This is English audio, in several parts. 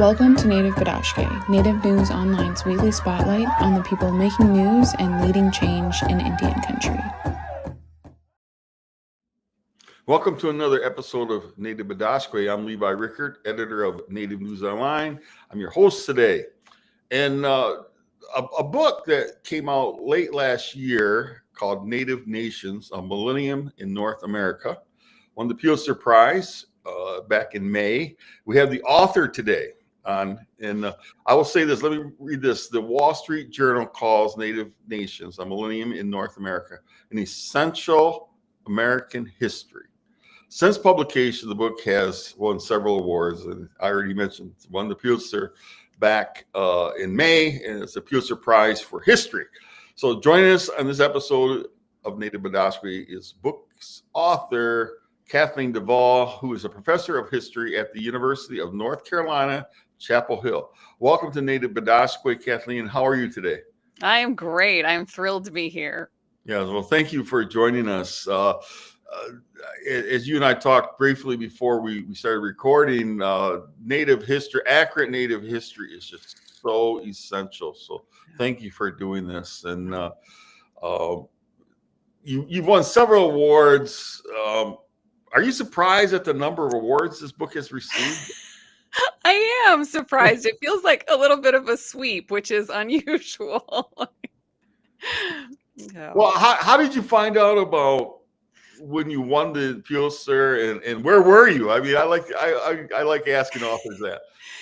Welcome to Native Bidaské, Native News Online's weekly spotlight on the people making news and leading change in Indian country. Welcome to another episode of Native Bidaské. I'm Levi Rickert, editor of Native News Online. I'm your host today. And a book that came out late last year called Native Nations, a Millennium in North America, won the Pulitzer Prize back in May. We have the author today on, and I will say this, let me read this. The Wall Street Journal calls Native Nations, a Millennium in North America, an essential American history. Since publication, the book has won several awards, and I already mentioned won the Pulitzer back in May, and it's a Pulitzer Prize for history. So joining us on this episode of Native Bidaské is book's author Kathleen DuVal, who is a professor of history at the University of North Carolina, Chapel Hill. Welcome to Native Bidaské, Kathleen. How are you today? I am great. I'm thrilled to be here. Yeah, well, thank you for joining us. As you and I talked briefly before we started recording, Native history, accurate Native history is just so essential. So thank you for doing this. And you've won several awards. Are you surprised at the number of awards this book has received? I am surprised. It feels like a little bit of a sweep, which is unusual. Well, how did you find out about when you won the Pulitzer, and where were you? I mean, I like asking authors that.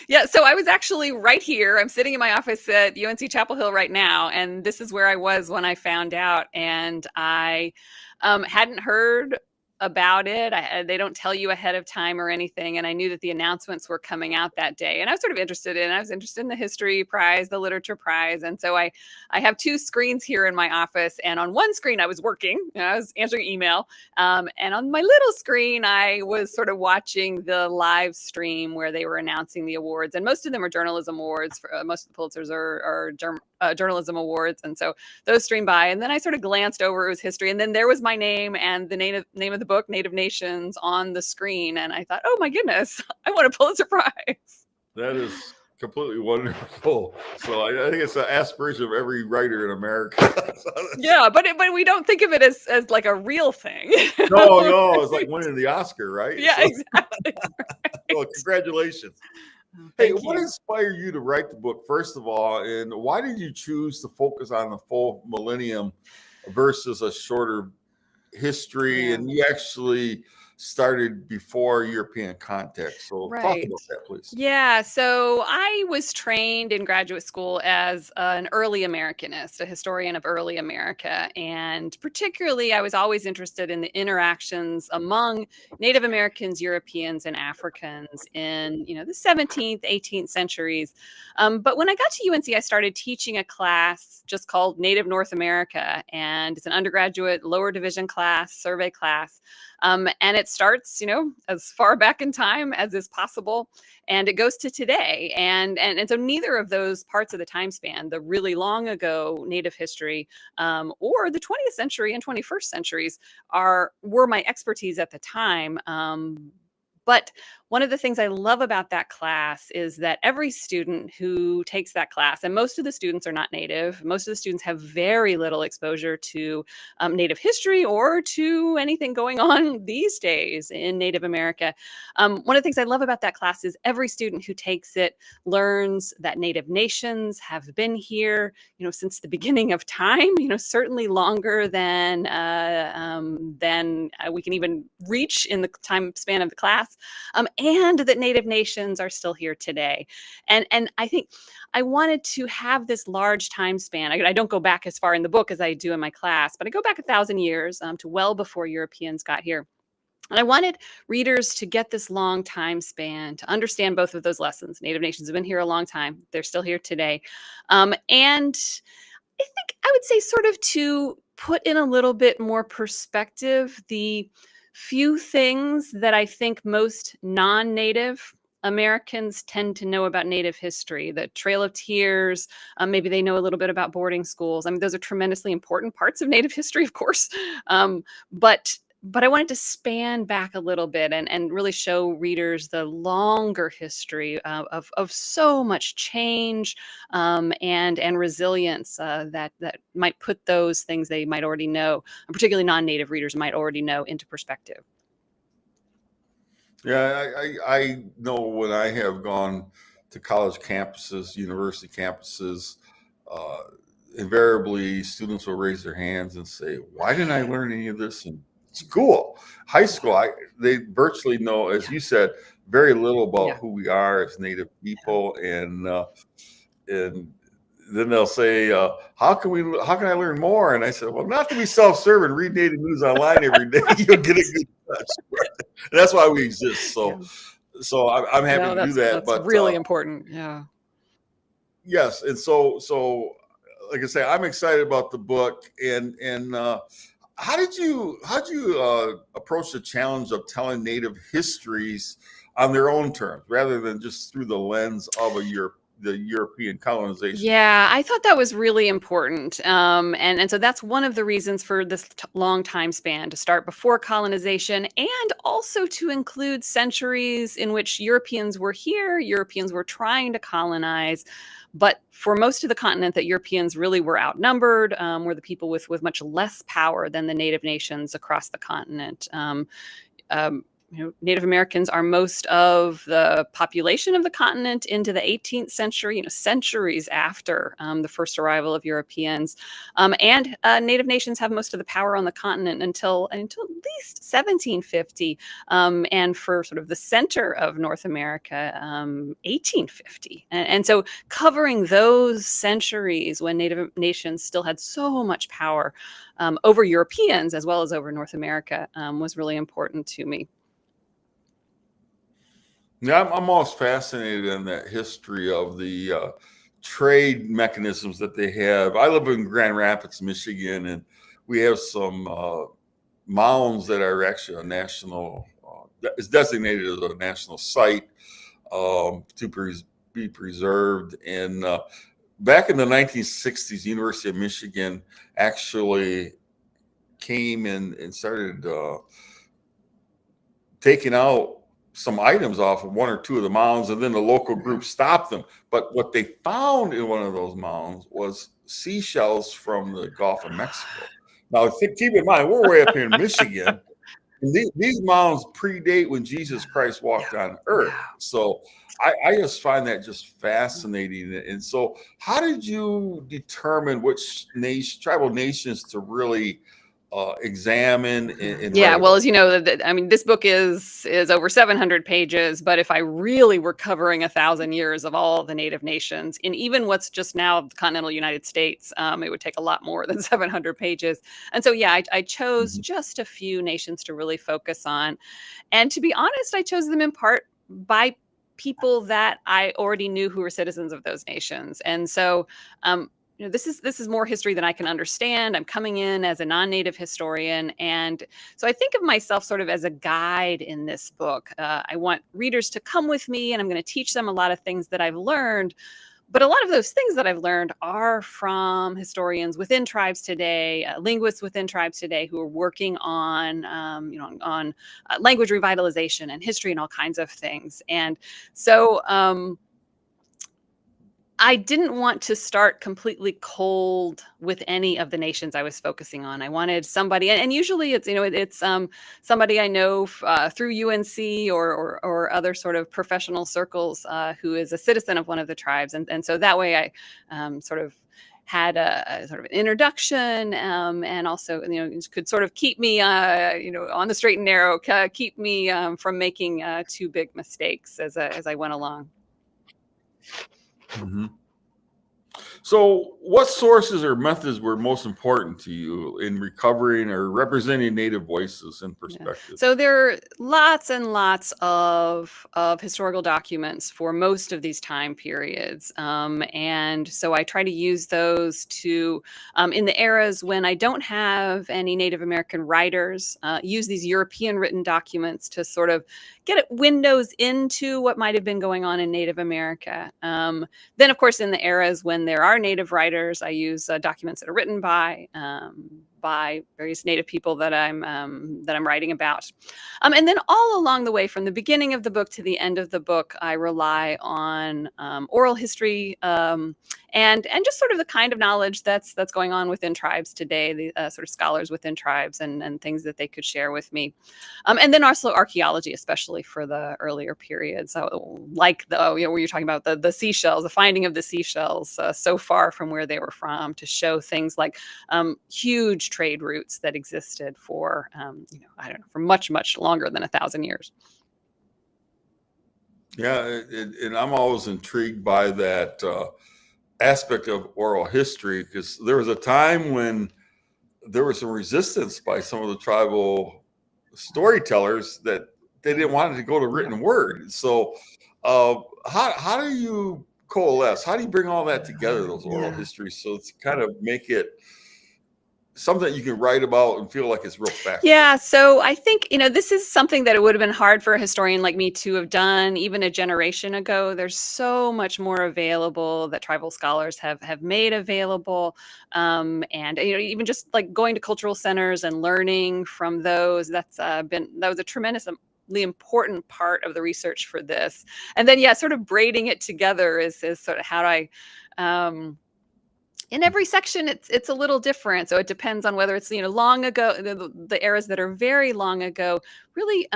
Yeah, so I was actually right here. I'm sitting in my office at UNC Chapel Hill right now, and this is where I was when I found out. And I hadn't heard about it. They don't tell you ahead of time or anything. And I knew that the announcements were coming out that day. And I was sort of interested in the history prize, the literature prize. And so I have two screens here in my office. And on one screen, I was working, I was answering email. And on my little screen, I was sort of watching the live stream where they were announcing the awards. And most of them are journalism awards. Most of the Pulitzers are journalism awards. And so those streamed by. And then I sort of glanced over, it was history. And then there was my name and the name of the book, Native Nations, on the screen. And I thought, oh my goodness, I won a Pulitzer Prize. That is completely wonderful. So I think it's an aspiration of every writer in America. Yeah, but we don't think of it as like a real thing. No, it's like winning the Oscar, right? Yeah, exactly. Right. Well, congratulations. Hey, what inspired you to write the book, first of all, and why did you choose to focus on the full millennium versus a shorter history? And you actually started before European contact. So talk about that, please. Yeah. So I was trained in graduate school as an early Americanist, a historian of early America. And particularly, I was always interested in the interactions among Native Americans, Europeans, and Africans in, the 17th, 18th centuries. But when I got to UNC, I started teaching a class just called Native North America. And it's an undergraduate lower division class, survey class. And it starts, as far back in time as is possible, and it goes to today. And so neither of those parts of the time span, the really long ago Native history, or the 20th century and 21st centuries, were my expertise at the time. But one of the things I love about that class is that every student who takes that class, and most of the students are not Native, most of the students have very little exposure to Native history or to anything going on these days in Native America. One of the things I love about that class is every student who takes it learns that Native nations have been here, since the beginning of time, certainly longer than we can even reach in the time span of the class. And that Native nations are still here today. And I think I wanted to have this large time span. I don't go back as far in the book as I do in my class, but I go back 1,000 years to well before Europeans got here. And I wanted readers to get this long time span to understand both of those lessons. Native nations have been here a long time. They're still here today. And I think I would say sort of to put in a little bit more perspective, the few things that I think most non-Native Americans tend to know about Native history, the Trail of Tears, maybe they know a little bit about boarding schools. I mean, those are tremendously important parts of Native history, of course. But but I wanted to span back a little bit and really show readers the longer history of so much change and resilience that might put those things they might already know, and particularly non-native readers might already know, into perspective. Yeah, I know when I have gone to college campuses, university campuses, uh, invariably students will raise their hands and say, "Why didn't I learn any of this in school, high school?" They virtually know, as Yeah. you said, very little about Yeah. who we are as Native people, and then they'll say, how can I learn more?" And I said, "Well, not to be self-serving, read Native News Online every day. You'll get a good touch." And that's why we exist. Yeah. So I'm happy No, to do that. that's But really important. Yeah. yes, and so like I say, I'm excited about the book. And how did you approach the challenge of telling Native histories on their own terms rather than just through the lens of the European colonization? Yeah, I thought that was really important. And so that's one of the reasons for this long time span, to start before colonization and also to include centuries in which Europeans were here, Europeans were trying to colonize. But for most of the continent, that Europeans really were outnumbered, were the people with much less power than the native nations across the continent. Um, Native Americans are most of the population of the continent into the 18th century, centuries after the first arrival of Europeans. And Native nations have most of the power on the continent until at least 1750. And for sort of the center of North America, 1850. And so covering those centuries when Native nations still had so much power over Europeans as well as over North America was really important to me. Yeah, I'm always fascinated in that history of the trade mechanisms that they have. I live in Grand Rapids, Michigan, and we have some mounds that are actually a national, is designated as a national site be preserved. And back in the 1960s, University of Michigan actually came in and started taking out some items off of one or two of the mounds, and then the local group stopped them. But what they found in one of those mounds was seashells from the Gulf of Mexico. Now, keep in mind, we're way up here in Michigan, and these mounds predate when Jesus Christ walked on earth. So I just find that just fascinating. And so, how did you determine which tribal nations to really examine and Yeah, write well, about? as you know, I mean, this book is over 700 pages. But if I really were covering 1,000 years of all the native nations, in even what's just now the continental United States, it would take a lot more than 700 pages. And so, yeah, I chose Mhm. just a few nations to really focus on. And to be honest, I chose them in part by people that I already knew who were citizens of those nations. And so, this is more history than I can understand. I'm coming in as a non-native historian, and so I think of myself sort of as a guide in this book. I want readers to come with me, and I'm going to teach them a lot of things that I've learned. But a lot of those things that I've learned are from historians within tribes today, linguists within tribes today, who are working on, on language revitalization and history and all kinds of things. And so, I didn't want to start completely cold with any of the nations I was focusing on. I wanted somebody, and usually it's somebody I know through UNC or other sort of professional circles who is a citizen of one of the tribes, and so that way I sort of had a sort of an introduction, and also could sort of keep me on the straight and narrow, keep me from making too big mistakes as I went along. Mhm. So, what sources or methods were most important to you in recovering or representing Native voices and Yeah. perspectives? So there are lots and lots of historical documents for most of these time periods, and so I try to use those to, in the eras when I don't have any Native American writers, use these European written documents to sort of get windows into what might have been going on in Native America. Then, of course, in the eras when there are Native writers, I use documents that are written by by various Native people that I'm writing about. And then all along the way, from the beginning of the book to the end of the book, I rely on oral history and just sort of the kind of knowledge that's going on within tribes today, the sort of scholars within tribes and things that they could share with me. And then also archaeology, especially for the earlier periods. So like where you're talking about the seashells, the finding of the seashells so far from where they were from, to show things like huge trade routes that existed for, I don't know, for much, much longer than 1,000 years. Yeah, and I'm always intrigued by that aspect of oral history, because there was a time when there was some resistance by some of the tribal storytellers that they didn't want it to go to written word. So how do you coalesce? How do you bring all that together, those oral histories, so it's kind of make it something that you can write about and feel like it's real factual? Yeah, so I think, this is something that it would have been hard for a historian like me to have done even a generation ago. There's so much more available that tribal scholars have made available. And even just like going to cultural centers and learning from those, that was a tremendously important part of the research for this. And then, sort of braiding it together is sort of how do I, in every section, it's a little different. So it depends on whether it's, long ago, the eras that are very long ago, really,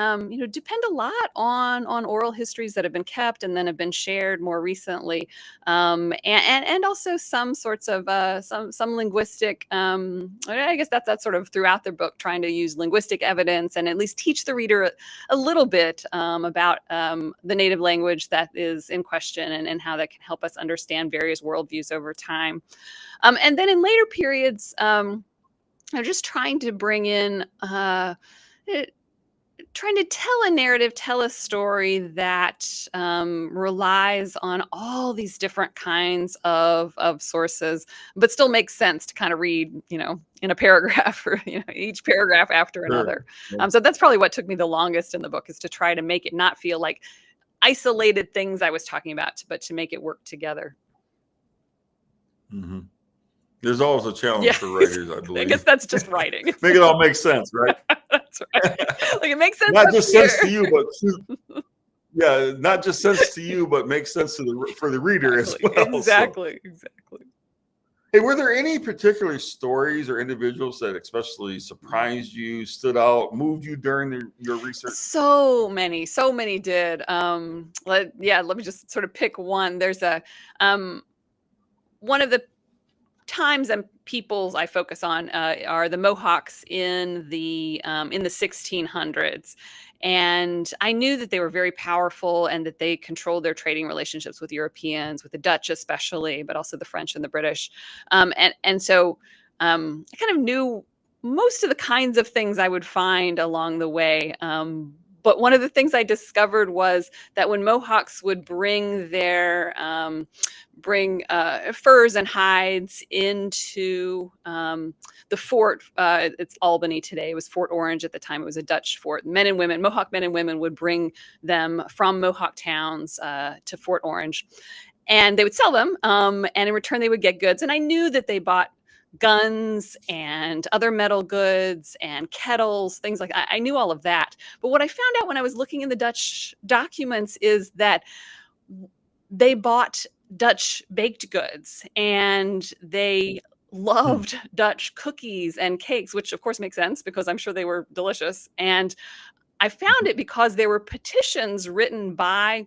depend a lot on oral histories that have been kept and then have been shared more recently. And also some sorts of, some linguistic, I guess that's sort of throughout the book, trying to use linguistic evidence and at least teach the reader a little bit about the native language that is in question and how that can help us understand various worldviews over time. And then in later periods, I'm just trying to bring in, trying to tell a narrative, tell a story that relies on all these different kinds of sources, but still makes sense to kind of read, in a paragraph or, each paragraph after another. So that's probably what took me the longest in the book, is to try to make it not feel like isolated things I was talking about, but to make it work together. Mm-hmm. There's always a challenge for writers, I believe. I guess that's just writing. Make it all make sense, right? That's right. Like, it makes sense. Not just sense to you, but not just sense to you, but makes sense for the reader as well. Exactly. Hey, were there any particular stories or individuals that especially surprised you, stood out, moved you during your research? So many did. Let me just sort of pick one. There's one of the times and peoples I focus on are the Mohawks in the 1600s. And I knew that they were very powerful and that they controlled their trading relationships with Europeans, with the Dutch especially, but also the French and the British. And so I kind of knew most of the kinds of things I would find along the way. But one of the things I discovered was that when Mohawks would bring their furs and hides into the fort, it's Albany today. It was Fort Orange at the time. It was a Dutch fort. Mohawk men and women would bring them from Mohawk towns to Fort Orange, and they would sell them. And in return, they would get goods. And I knew that they bought guns and other metal goods and kettles, things like that. I knew all of that. But what I found out when I was looking in the Dutch documents is that they bought Dutch baked goods and they loved Dutch cookies and cakes, which of course makes sense because I'm sure they were delicious. And I found it because there were petitions written by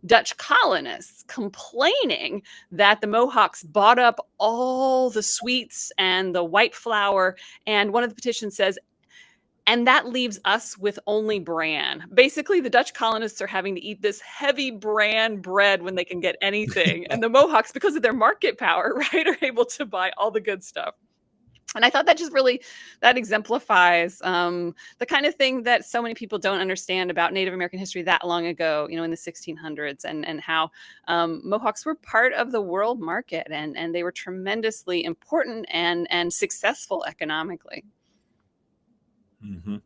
Dutch colonists complaining that the Mohawks bought up all the sweets and the white flour. And one of the petitions says, and that leaves us with only bran. Basically, the Dutch colonists are having to eat this heavy bran bread when they can get anything. And the Mohawks, because of their market power, right, are able to buy all the good stuff. And I thought that exemplifies the kind of thing that so many people don't understand about Native American history that long ago, in the 1600s, and how Mohawks were part of the world market, and they were tremendously important and successful economically. Mm-hmm.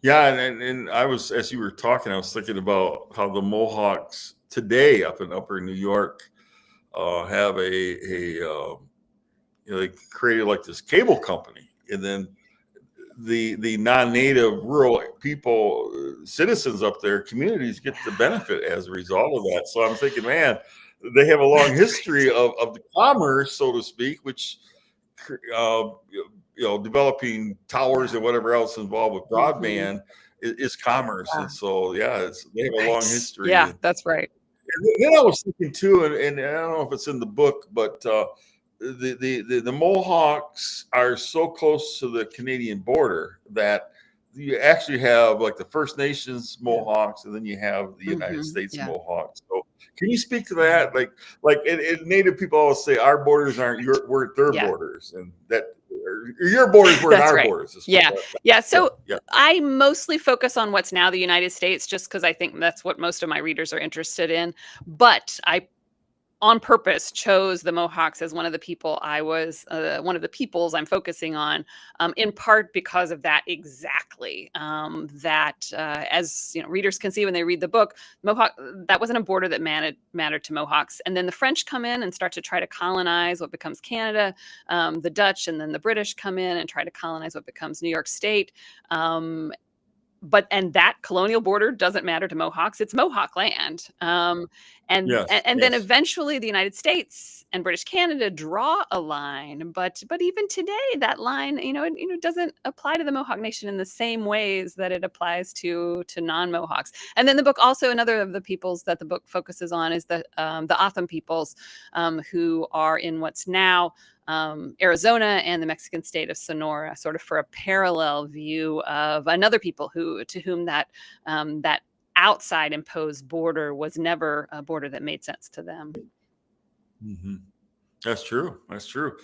Yeah, and I was, as you were talking, I was thinking about how the Mohawks today up in Upper New York have they created like this cable company and then the non-native rural people, citizens up there, communities get the benefit as a result of that. So I'm thinking, man, they have a long That's history right. of the commerce, so to speak, which developing towers Yeah. and whatever else involved with broadband is commerce. Yeah. And so, yeah, they have a long Right. history. Yeah, And that's right. then I was thinking too, and I don't know if it's in the book, but the Mohawks are so close to the Canadian border that you actually have like the First Nations Yeah. Mohawks, and then you have the United States Yeah. Mohawks. So, can you speak to that? Like Native people always say, our borders aren't weren't their Yeah. borders, and that your borders weren't That's our right. borders. Yeah. Yeah. Yeah, So yeah. I mostly focus on what's now the United States just because I think that's what most of my readers are interested in. But I on purpose chose the Mohawks as one of the people one of the peoples I'm focusing on, in part because of that exactly. As readers can see when they read the book, Mohawk that wasn't a border that mattered to Mohawks. And then the French come in and start to try to colonize what becomes Canada. The Dutch and then the British come in and try to colonize what becomes New York State. And that colonial border doesn't matter to Mohawks. It's Mohawk land. Yes, And then yes. eventually the United States and British Canada draw a line. But even today, that line, it doesn't apply to the Mohawk Nation in the same ways that it applies to non-Mohawks. And then the book also, another of the peoples that the book focuses on is the O'odham peoples, who are in what's now Arizona and the Mexican state of Sonora, sort of for a parallel view of another people to whom that outside imposed border was never a border that made sense to them. Mm-hmm. That's true. That's true.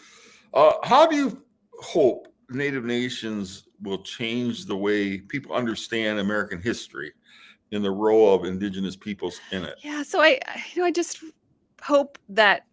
How do you hope Native nations will change the way people understand American history and the role of Indigenous peoples in it? Yeah, so I just hope that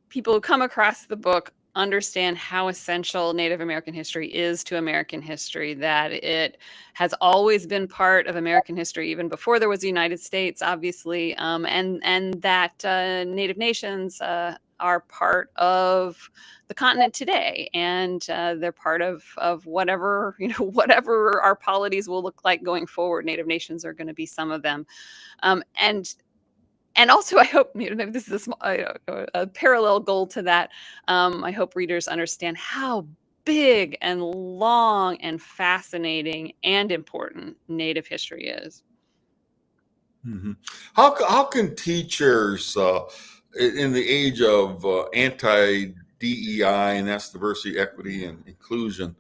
people who come across the book understand how essential Native American history is to American history, that it has always been part of American history, even before there was the United States, obviously, and that Native nations are part of the continent today, and they're part of whatever whatever our polities will look like going forward. Native nations are going to be some of them, and also, I hope maybe this is a parallel goal to that. I hope readers understand how big and long and fascinating and important Native history is. Mm-hmm. How can teachers in the age of anti-DEI, and that's diversity, equity, and inclusion,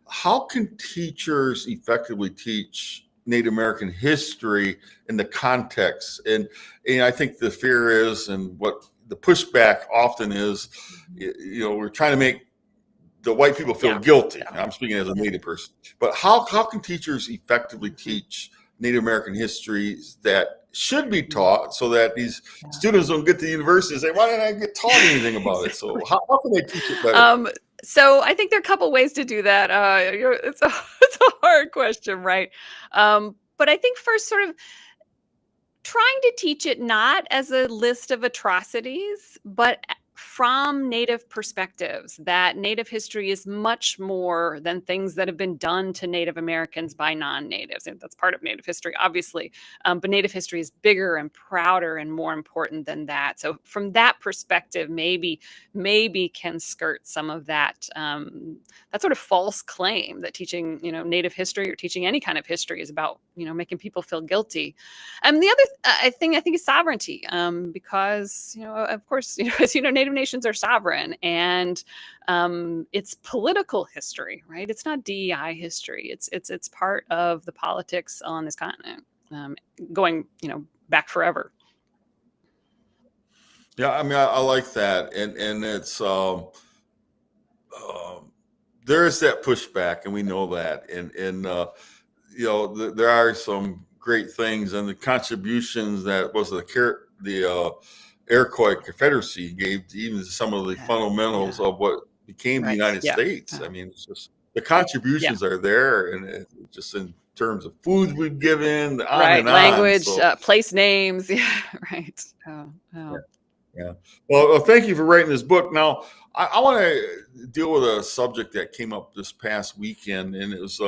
how can teachers effectively teach Native American history in the context? And I think the fear is, and what the pushback often is, we're trying to make the white people feel guilty. I'm speaking as a Native person, but how can teachers effectively teach Native American histories that should be taught so that these students don't get to the university and say, why didn't I get taught anything about it? So how can they teach it better? So I think there are a couple ways to do that. It's a hard question, right? But I think first, sort of trying to teach it not as a list of atrocities, but from Native perspectives, that Native history is much more than things that have been done to Native Americans by non-Natives. And that's part of Native history, obviously. But Native history is bigger and prouder and more important than that. So from that perspective, maybe can skirt some of that that sort of false claim that teaching Native history or teaching any kind of history is about making people feel guilty. And the other thing I think is sovereignty, because of course as Native nations are sovereign, and it's political history, right? It's not DEI history. It's part of the politics on this continent, going back forever. Yeah, I mean, I like that, and it's there is that pushback, and we know that, and there are some great things, and the contributions that was the Iroquois Confederacy gave to even some of the fundamentals of what became the United States. I mean, it's just the contributions are there, and it's just in terms of foods we've given, on and on. Language, So, place names, right. Yeah. Yeah. Well, thank you for writing this book. Now, I want to deal with a subject that came up this past weekend, and it was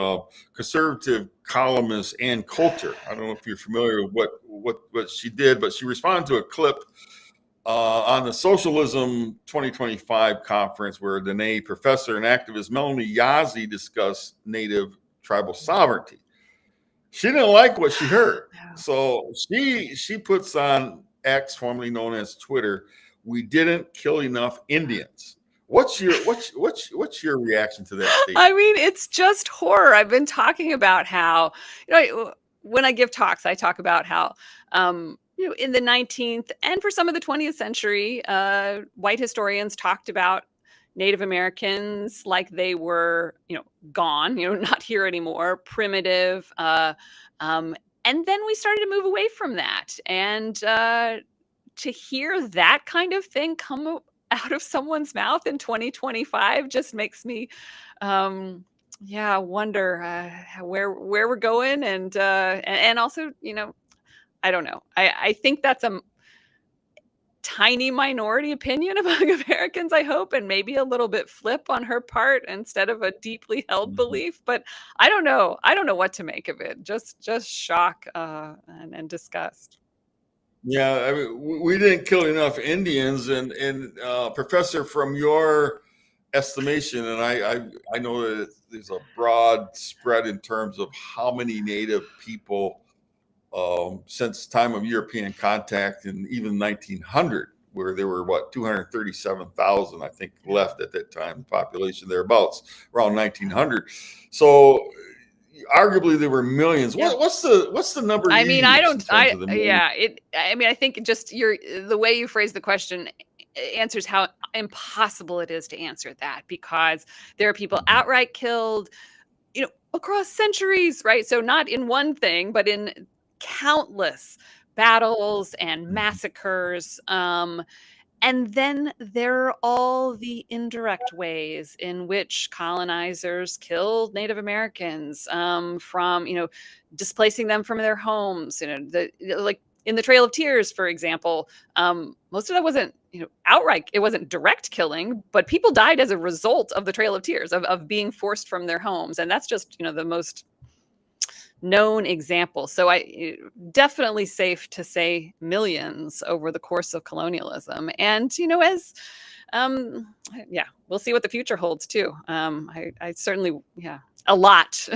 conservative columnist Ann Coulter. I don't know if you're familiar with what she did, but she responded to a clip on the Socialism 2025 conference where Dene professor and activist Melanie Yazzie discussed Native tribal sovereignty. She didn't like what she heard, Yeah. so she puts on X, formerly known as Twitter, "We didn't kill enough Indians." What's your reaction to that statement? I mean, it's just horror. I've been talking about how, when I give talks, I talk about how, in the 19th and for some of the 20th century, white historians talked about Native Americans like they were, gone, not here anymore, primitive. And then we started to move away from that. And to hear that kind of thing come out of someone's mouth in 2025 just makes me wonder where we're going, and also, I don't know. I think that's a tiny minority opinion among Americans, I hope, and maybe a little bit flip on her part instead of a deeply held Mhm. belief, but I don't know. I don't know what to make of it. Just shock and disgust. Yeah, I mean, we didn't kill enough Indians, and Professor, from your estimation, and I know that there's a broad spread in terms of how many Native people since time of European contact in even 1900, where there were 237,000, I think, Yeah. left at that time, population thereabouts around 1900. So arguably there were millions. Yeah. What's the number I you mean, I use in don't, terms of the millions? I mean, I think just the way you phrase the question answers how impossible it is to answer that, because there are people Mhm. outright killed, across centuries, right? So not in one thing, but in countless battles and Mhm. massacres. And then there are all the indirect ways in which colonizers killed Native Americans, from, displacing them from their homes. Like in the Trail of Tears, for example, most of that wasn't, outright. It wasn't direct killing, but people died as a result of the Trail of Tears, of being forced from their homes, and that's just, the most known example. So definitely safe to say millions over the course of colonialism. And, as yeah, we'll see what the future holds too. I certainly, a lot,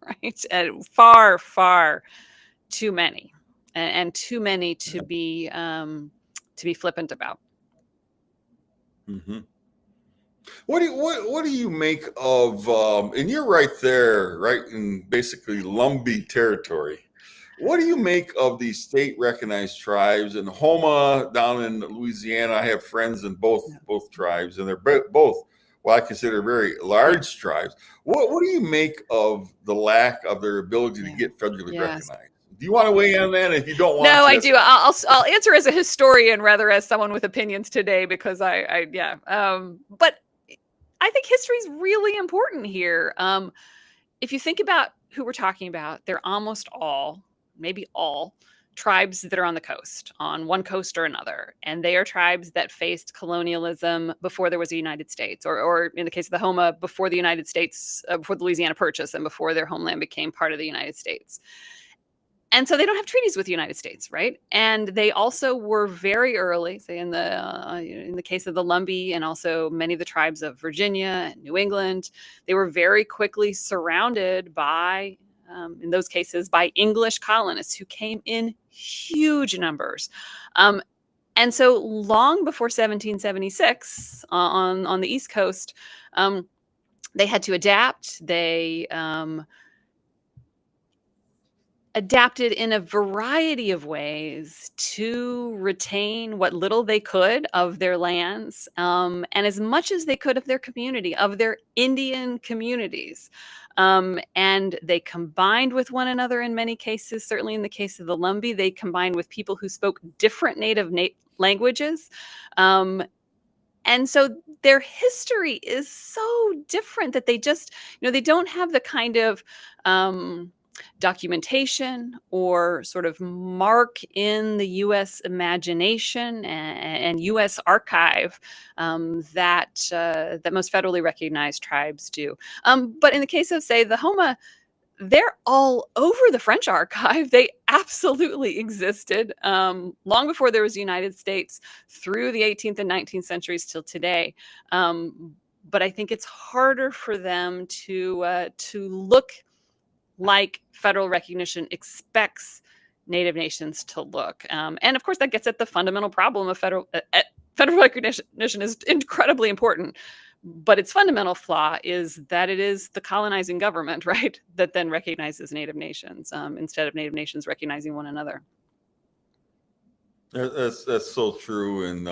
right? And far, far too many, and too many to be flippant about. Mhm. What do you make of and you're right there, right in basically Lumbee territory. What do you make of these state recognized tribes in Homa down in Louisiana? I have friends in Yeah. both tribes, and they're both what I consider very Yeah. large tribes. What do you make of the lack of their ability to Yeah. get federally Yes. recognized? Do you want to weigh in on that? If you don't want No, to, I that's do. fine. I'll answer as a historian rather as someone with opinions today, because yeah. But I think history is really important here. If you think about who we're talking about, they're almost all, maybe all, tribes that are on the coast, on one coast or another. And they are tribes that faced colonialism before there was a United States, or in the case of the Homa, before the United States, before the Louisiana Purchase and before their homeland became part of the United States. And so they don't have treaties with the United States, right? And they also were very early, say in the case of the Lumbee, and also many of the tribes of Virginia and New England, they were very quickly surrounded by, in those cases, by English colonists who came in huge numbers. Um, and so long before 1776, on the East Coast, they had to adapt. They adapted in a variety of ways to retain what little they could of their lands, and as much as they could of their community, of their Indian communities. And they combined with one another in many cases. Certainly in the case of the Lumbee, they combined with people who spoke different native languages. Um, and so their history is so different that they just, they don't have the kind of documentation or sort of mark in the U.S. imagination and U.S. archive that most federally recognized tribes do. But in the case of, say, the Homa, they're all over the French archive. They absolutely existed long before there was the United States, through the 18th and 19th centuries till today. But I think it's harder for them to look like federal recognition expects Native nations to look. And of course, that gets at the fundamental problem of federal recognition is incredibly important. But its fundamental flaw is that it is the colonizing government, right, that then recognizes Native nations instead of Native nations recognizing one another. That's so true, and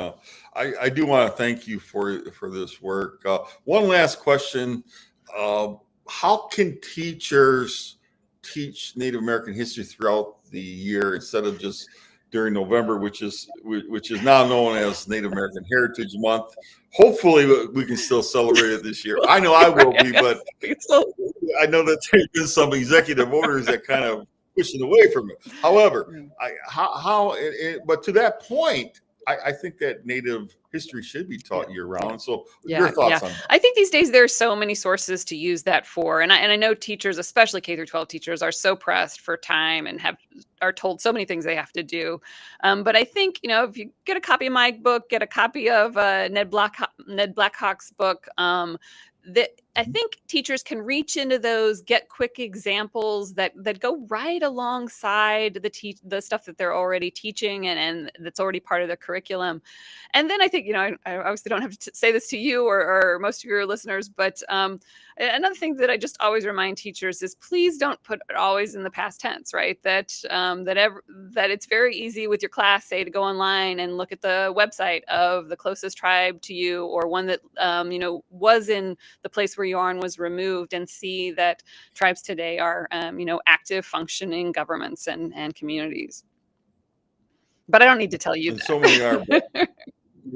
I do want to thank you for this work. One last question: how can teachers teach Native American history throughout the year instead of just during November, which is now known as Native American Heritage Month? Hopefully, we can still celebrate it this year. I know I will be, but I know that there's been some executive orders that kind of push it away from it. However, but to that point, I think that Native history should be taught year round. So your thoughts on that? I think these days there's so many sources to use that for. And I know teachers, especially K through 12 teachers, are so pressed for time and are told so many things they have to do. But I think, if you get a copy of my book, get a copy of Ned Blackhawk's book, that I think teachers can reach into those, get quick examples that go right alongside the stuff that they're already teaching and that's already part of the curriculum. And then I think, I obviously don't have to say this to you or most of your listeners, but another thing that I just always remind teachers is please don't put it always in the past tense, right? That it's very easy with your class, say, to go online and look at the website of the closest tribe to you, or one that, was in the place where you are and was removed, and see that tribes today are, active, functioning governments and communities. But I don't need to tell you and that. So many are.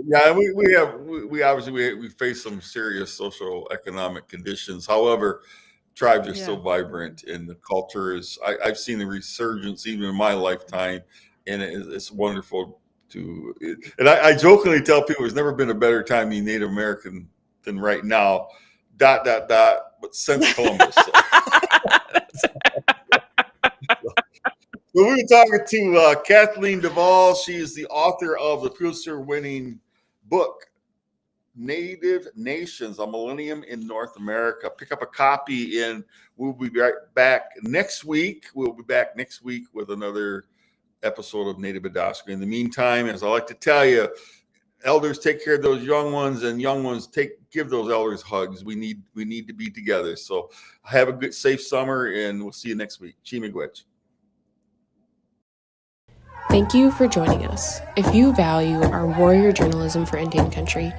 Yeah, we obviously face some serious social economic conditions. However, tribes are still vibrant, and the culture is. I've seen the resurgence even in my lifetime, and it's wonderful to. And I jokingly tell people there's never been a better time being Native American than right now. ... But since Columbus. So we were talking to Kathleen DuVal. She is the author of the Pulitzer-winning book, Native Nations, a Millennium in North America. Pick up a copy, and we'll be right back next week. We'll be back next week with another episode of Native Bidaské. In the meantime, as I like to tell you, elders, take care of those young ones, and young ones give those elders hugs. We need to be together. So have a good, safe summer, and we'll see you next week. Chimigwech. Thank you for joining us. If you value our warrior journalism for Indian country,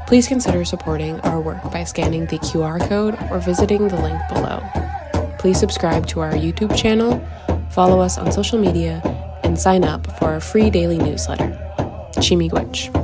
please consider supporting our work by scanning the QR code or visiting the link below. Please subscribe to our YouTube channel, follow us on social media, and sign up for our free daily newsletter. Chimigwech.